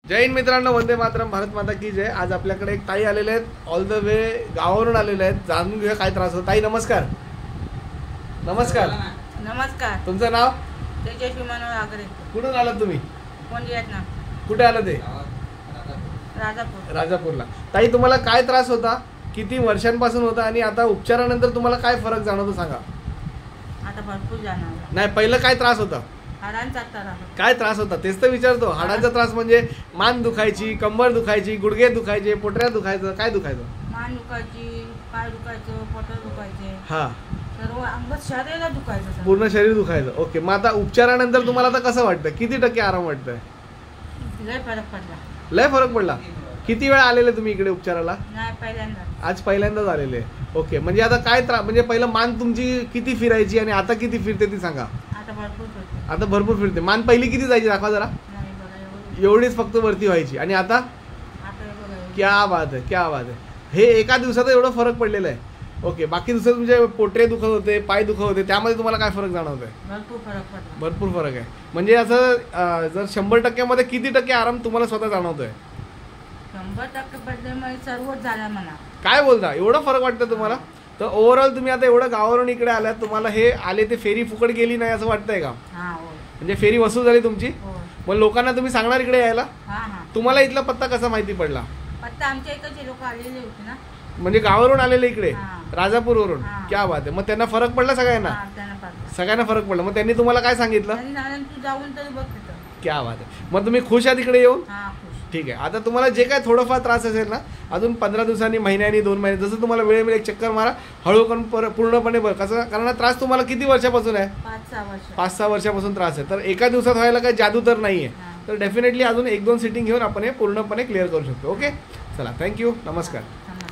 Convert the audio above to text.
जय हिंद मित्रांनो, वंदे मातरम, भारत माता की जय। आज आपल्याकडे एक ताई आलेले आहेत, ऑल द वे गावावरून आलेले आहेत। जाणून घेऊया काय त्रास होतो। ताई नमस्कार। नमस्कार। नमस्कार। तुमचं नाव? तेजस्वी मनोहर आगरे। कुठून आलात तुम्ही? कोंडियात ना। कुठे आलं ते? राजापूर। राजापूरला। ताई तुम्हाला काय त्रास होता, किती वर्षांपासून होता आणि आता उपचारानंतर तुम्हाला काय फरक जाणवतो सांगा। आता भरपूर जाणवला। नाही, पहिलं काय त्रास होता? हाडांचा त्रास। काय त्रास होता तेच तर विचारतो। हाडांचा त्रास म्हणजे मान दुखायची, कंबर दुखायची, गुडघे दुखायचे, पोटऱ्या दुखायचं, काय दुखायचं? मान दुखायची, पाय दुखायचं, पोट दुखायचे, हा, सर्व अंग शरीराला दुखायचं, पूर्ण शरीर दुखायचं। ओके, मग आता उपचारानंतर तुम्हाला आता कसं वाटतं? किती टक्के आराम वाटतंय? लय फरक पडला। लय फरक पडला। किती वेळा आलेले तुम्ही इकडे उपचाराला? नाही, पहिल्यांदा। आज पहिल्यांदाच आलेले। ओके, म्हणजे आता काय त्रास, म्हणजे पहिलं मान तुमची किती फिरायची आणि आता किती फिरते ती सांगा। आता भरपूर फिरते। आता भरपूर फिरते। मान पहिली किती जायची दाखवा जरा। नाही बघा, एवढीच फक्त वरती व्हायची आणि आता? आता बघा, क्या बात आहे, क्या बात आहे। हे एका दिवसात एवढं फरक पडलेला आहे। ओके, बाकी दुसरं तुमचे पोटरे दुखत होते, पाय दुखत होते, त्यामध्ये तुम्हाला काय फरक जाणवतोय? भरपूर फरक पडला। भरपूर फरक आहे। म्हणजे असं जर 100% किती टक्के आराम तुम्हाला स्वतः जाणवतोय? 100% पडले, मग सर्वच झाला म्हणा। काय बोलता, एवढं फरक वाटतं तुम्हाला? तर ओव्हरऑल तुम्ही आता एवढं गावावरून इकडे आलात, तुम्हाला हे आले ते फेरी फुकट गेली नाही असं वाटतंय का? हा, हो म्हणजे फेरी वसूल झाली तुमची? हो। मग लोकांना तुम्ही सांगणार इकडे यायला? हा हा। तुम्हाला इथला पत्ता कसा माहिती पडला? पत्ता आमच्या इकडचे लोक आलेले होते ना। म्हणजे गावावरून आलेले इकडे? हा। राजापूरवरून? हा। क्या बात आहे। मग त्यांना फरक पडला सगळ्यांना? हा, त्यांना पडला। सगळ्यांना फरक पडला। मग त्यांनी तुम्हाला काय सांगितलं? त्यांनी सांगितलं, तू जाऊन तरी बघ तिथं। क्या बात आहे। मग तुम्ही खुश आहात इकडे येऊन? हा, खुश। ठीक आहे। आता तुम्हाला जे काय थोडंफार त्रास असेल ना, अजून 15 दिवसांनी, महिन्यानी, 2 महिने, जसं तुम्हाला वेळ मिळेल एक चक्कर मारा, हळू करून पूर्णपणे बरं। कसं, कारण त्रास तुम्हाला किती वर्षापासून आहे? 5-6 वर्ष। 5-6 वर्षापासून त्रास आहे। तर एका दिवसात व्हायला काही जादू तर नाही आहे। हा। तर डेफिनेटली अजून 1-2 सिटिंग घेऊन आपण हे पूर्णपणे क्लिअर करू शकतो। ओके, चला, थँक्यू, नमस्कार। नमस्कार।